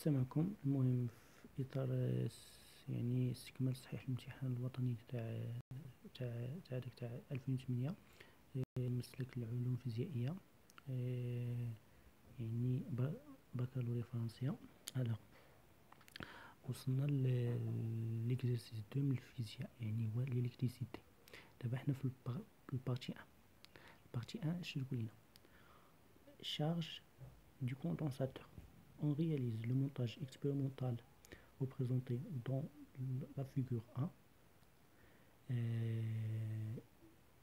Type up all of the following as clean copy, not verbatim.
السلام عليكم. المهم في اطار يعني استكمال صحيح الامتحان الوطني تاع داك تاع 2008 مسلك العلوم الفيزيائيه، يعني بكالوريا فرنسيه. الوغ وصلنا ليكزرسيس 2 من الفيزياء، يعني هو ليليكتريسيتي. دابا حنا في البارتي 1. البارتي 1 اش تقول لنا؟ charge du condensateur. On réalise le montage expérimental représenté dans la figure 1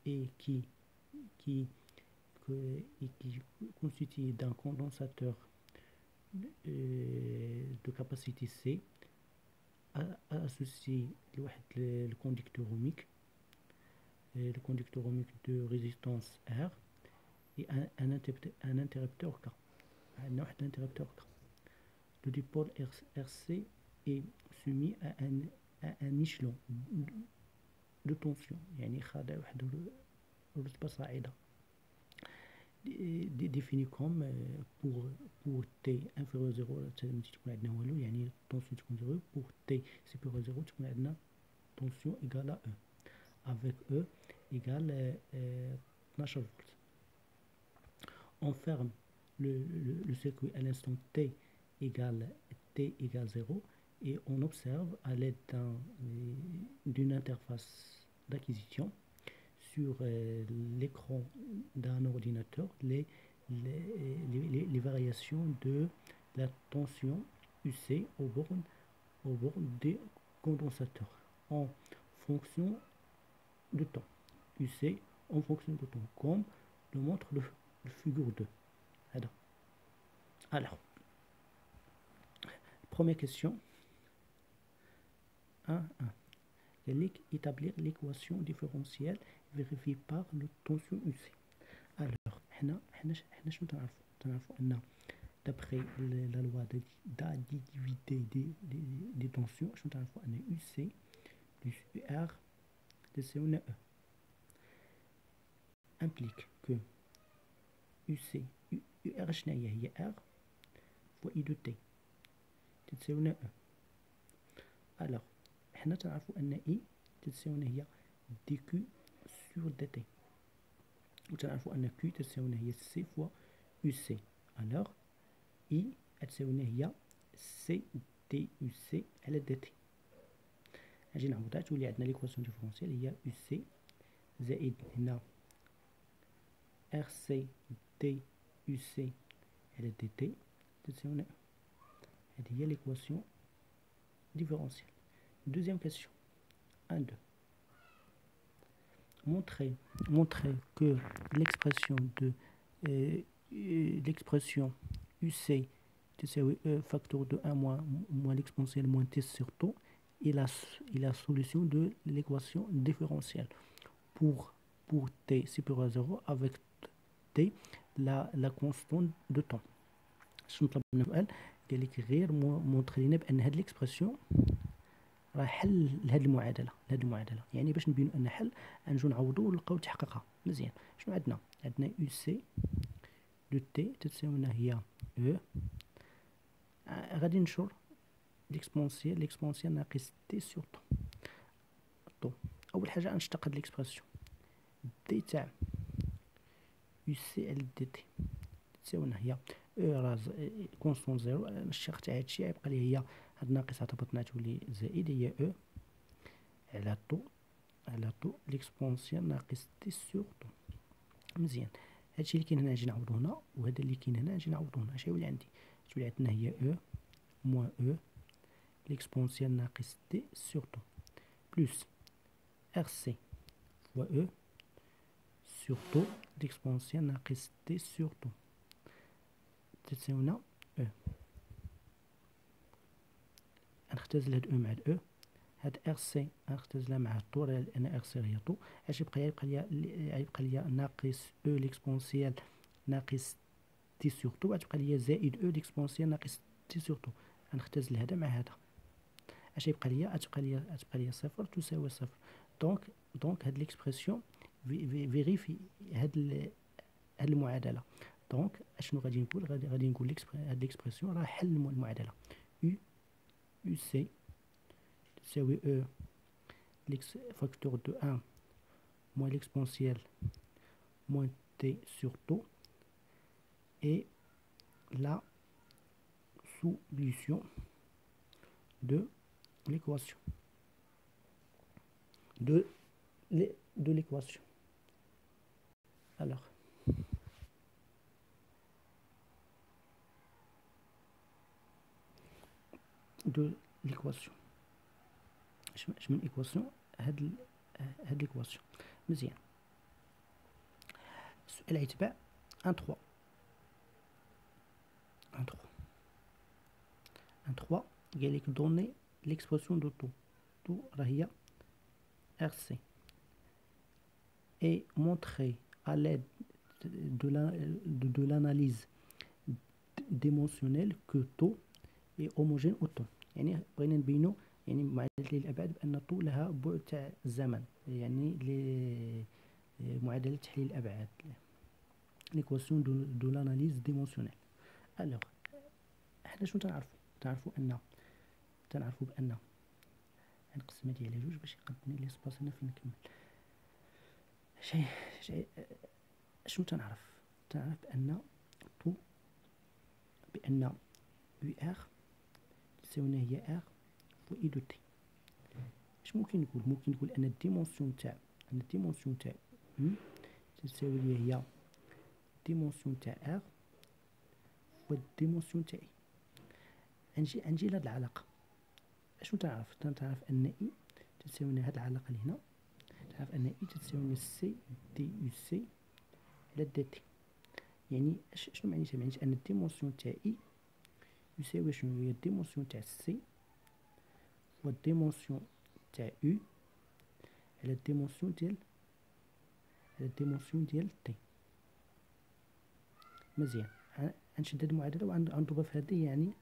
et qui constitue d'un condensateur de capacité C associé le conducteur ohmique de résistance R et un interrupteur K. Le dipôle RC est soumis à un échelon de tension، يعني خاضع واحد الرتبة صاعدة، défini comme pour T inférieur à 0 تكون عندنا والو، يعني tension تكون 0. pour T supérieur à 0 تكون عندنا tension égale à E avec E égale 12 volts. On ferme le circuit à l'instant T égale 0 et on observe à l'aide d'une interface d'acquisition sur l'écran d'un ordinateur les variations de la tension UC aux bornes des condensateurs en fonction de temps. UC en fonction de temps, comme le montre le figure 2. Alors, première question 1. Établir l'équation différentielle vérifiée par le tension UC. Alors, حنا شنو تعرفوا ان d'après la loi d'additivité des tensions شنو تعرفوا ان UC plus UR تساوي E implique que UC UR شنو هي R fois I de T تساوي E. alors حنا تعرفوا ان I تساوي هي dQ sur dt، وتعرفوا ان Q تساوي هي C fois UC. alors I تساوي هي C DUC على dt. نجي نعوضها تولي عندنا ليكواسيون ديفرونسيال هي UC زائد هنا RC DUC على dt تساوي E. هذه هي l'équation différentielle. Deuxième question 1-2. Montrer que l'expression UC تساوي E facteur de 1 moins l'exponentielle moins T sur taux est la solution de l'équation différentielle pour T supérieur à 0 avec T la constante de temps. شنو طلب لنا السؤال؟ قال لك غير مونطري لنا بان هاد ليكسبرسيون راه حل لهاد المعادله. يعني باش نبينوا ان حل نجو نعوضوا ونلقاو تحقيقها مزيان. شنو عندنا يو سي دو تي تساوي لنا هي او، غادي نشر ليكسبونسيال ناقص تي سور طو. اول حاجه نشتق هاد ليكسبرسيون دي تاع يو سي ال دي تي تساوي لنا هي او راه كونستون زيرو، نشتقت هادشي يبقى لي هي هاد ناقص هتبطنا تولي زائد هي او على طو ليكسبونسيال ناقص تي سور طو. مزيان. هادشي اللي كاين هنا نجي نعوضو هنا، وهذا اللي كاين هنا نجي نعوضو هنا. اش يولي عندي؟ تولي عندنا هي او موان او ليكسبونسيال ناقص تي سور طو بلس ار سي فوا او سور طو ليكسبونسيال ناقص تي سور طو تساوي لنا او. نختزل هاد او مع او، هاد ار سي نختزلها مع الطو لان ار سي هي طو. اش يبقى لي ناقص او ليكسبونسيال ناقص تي سور طو، غتبقى لي زائد او ليكسبونسيال ناقص تي سور طو. غنختزل هذا مع هذا، اش يبقى لي صفر تساوي صفر. دونك هاد ليكسبرسيون فيريفي هاد المعادله. دونك اشنو غادي نقول؟ غادي نقول هاد ليكسبرسيون راه حل المعادله. U UC تساوي E l'ex facteur de 1 moins l'exponentielle moins T sur taux et la solution de l'équation de l'équation. Alors de l'équation je من l'équation هاد l'équation مزيان. السؤال هيتبع 1 3 قال لك دوني l'expression de tout راه هي RC et montrer à l'aide de l'analyse dimensionnelle que taux est homogène au temps. يعني بغينا نبينو يعني معادلة تحليل الأبعاد بأن طو لها بعد تاع الزمن، يعني معادلة تحليل الأبعاد l'équation de l'analyse dimensionnelle. alors حنا شنو تنعرفو بأن نقسم هادي على جوج باش يقدني لي سباس هنا فين نكمل. شنو تنعرف بأن طو بأن يو ار تساوي هي ار فوا اي دو تي. اش ممكن نقول ان الديمونسيون تاع يو تساوي هي الديمونسيون تاع ار فوا الديمونسيون تاع اي. نجي لهاد العلاقه. اشنو تعرف ان اي تساوي هاد العلاقه اللي هنا، تعرف ان اي تساوي سي دي يو سي على دي تي. يعني شنو معنيتها ان الديمونسيون تاع اي يساوي شنو هي الديمونسيون تاع سي فوا الديمونسيون تاع يو على الديمونسيون ديال تي. مزيان. غنشد هاد المعادله وغنضربها في هذه، يعني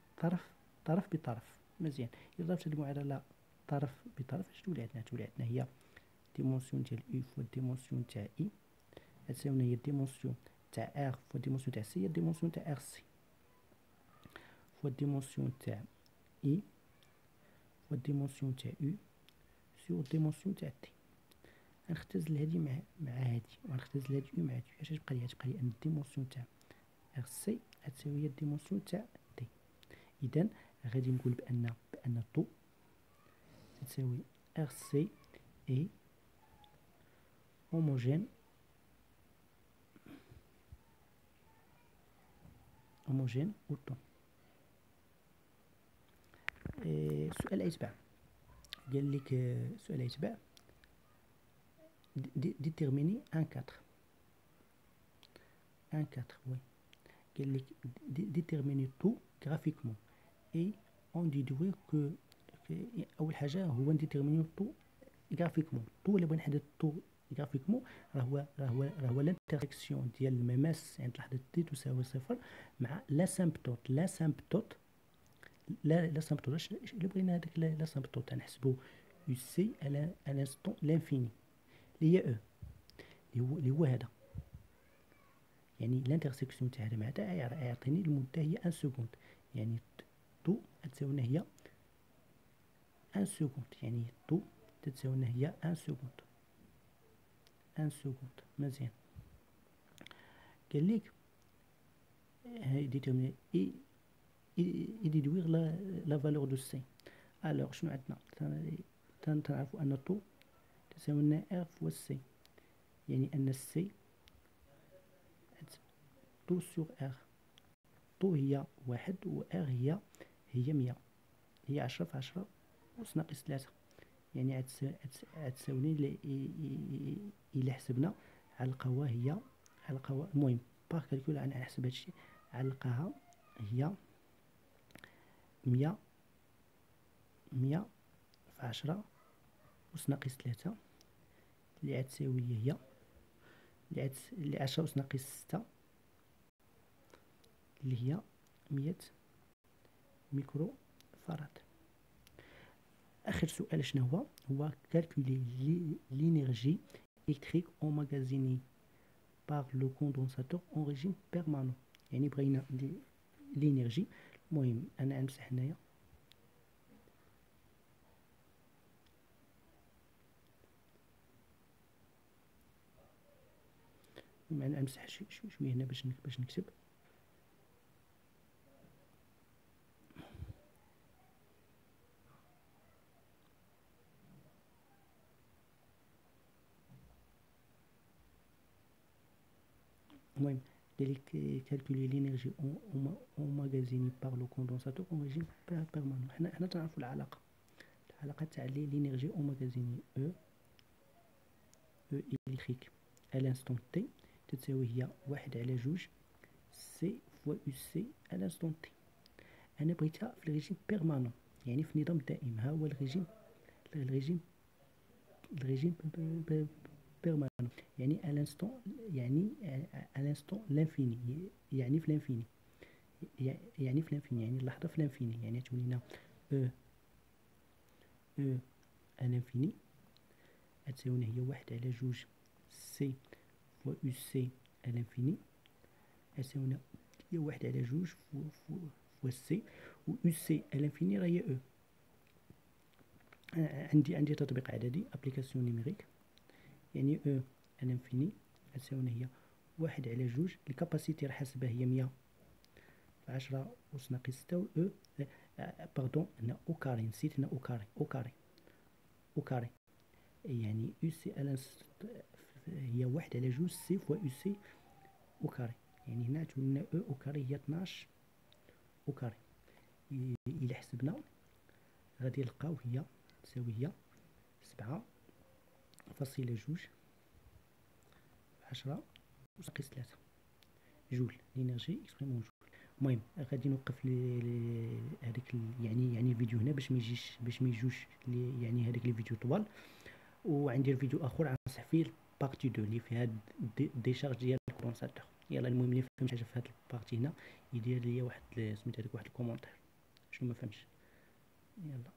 طرف بطرف. مزيان. الا ضربت هاد المعادله طرف بطرف اش تولي عندنا هي ديمونسيون ديال يو فوا ديمونسيون تاع اي تساوي هي ديمونسيون تاع ار فوا ديمونسيون تاع سي هي ديمونسيون تاع ار سي فوا ديمونسيون تاع اي فوا ديمونسيون تاع يو سور ديمونسيون تاع تي. غنختزل هادي مع هادي وغنختزل هاد يو مع هادي. اش تبقى لي ان الديمونسيون تاع ار سي تساوي هي الديمونسيون تاع تي. اذا غادي نقول بان طو تساوي ار سي اي homogène au temps. السؤال يتبع قال لك السؤال يتبع déterminer 1 4 oui. قال لك déterminer tout graphiquement et on déduit que اول حاجه هو نديتيرمينيو طو غرافيكمون. طو اللي بغينا نحدد طو غرافيكمون راه هو الانترسيكسيون ديال المماس عند لحظه تي تساوي صفر مع لاسامبتوت. لاسامبتوت اللي بغينا هذاك لاسامبتوت نحسبو يو سي على انستون لانفيني اللي هي او اللي هو هذا. يعني الانترسيكسيون تاع هذا مع هذا يعطيني المده هي 1 سكوند. يعني طو تساوي هي 1 سكوند. يعني طو تتساوي هي 1 سكوند. مزيان. قال لك ديتيرميني اي ديدوير لا فالور دو سي. الوغ شنو عندنا؟ تنعرفوا ان طو تساوي لنا ار فوا سي، يعني ان سي طو سور ار. طو هي 1 و ار هي 100، هي 10 في 10 أس ناقص 3. يعني عتساوني إلا حسبنا على القوة هي المهم باغ كالكول غنحسب هادشي على القاها هي 100 في 10 أس ناقص 3 اللي عتساوي هي اللي 10 أس ناقص 6 اللي هي 100 ميكرو فراد. آخر سؤال شنو هو calculer l'énergie électrique emmagasinée par le condensateur en régime permanent. يعني بغينا لينيرجي. المهم انا غنمسح هنايا معنا نمسح شويه هنا باش نكتب. المهم calculer l'énergie emmagasinée par le condensateur en régime permanent. حنا تعرفوا العلاقه تاع l'énergie emmagasinée E électrique à l'instant T تتساوي هي 1/2 C fois UC à l'instant T. أنا بغيتها في الريجيم بيرمانون، يعني في نظام دائم. ها هو الريجيم بيرمانون، يعني à l'instant، يعني à l'instant l'infini، يعني في الانفيني، يعني في الانفيني، يعني اللحظة في الانفيني. يعني تولي لنا E à l'infini تساوي هي 1/2 C fois UC à l'infini، تساوي هي 1/2 fois C، و UC à l'infini راهي E. عندي تطبيق عددي ابليكاسيون نيميريك، يعني E à l'infini تساوي هي 1/2. الكاباسيتي راح حسبها هي 100 في 10 أس ناقص 6، و E باردون هنا أو كاري، نسيت هنا أو كاري يعني يو سي هي 1/2 سي فوا يو سي أو كاري، يعني هنا تولي لنا أو كاري هي 12 أو كاري. إلا حسبنا غادي نلقاو هي تساوي هي 7.2 في 10 أس ناقص 3 جول لينيرجي اكسبريمون جول. المهم غادي نوقف هذيك يعني الفيديو هنا باش ما يجوش يعني هذيك لي فيديو طوال. وعندي الفيديو اخر انصح فيه بارتي 2 اللي فيها ديشارج ديال الكونساتور. يلا المهم اللي فهمت حاجه في هذه البارتي هنا يدير لي واحد سميت هذيك واحد الكومونتير شنو ما فهمتش. يلا.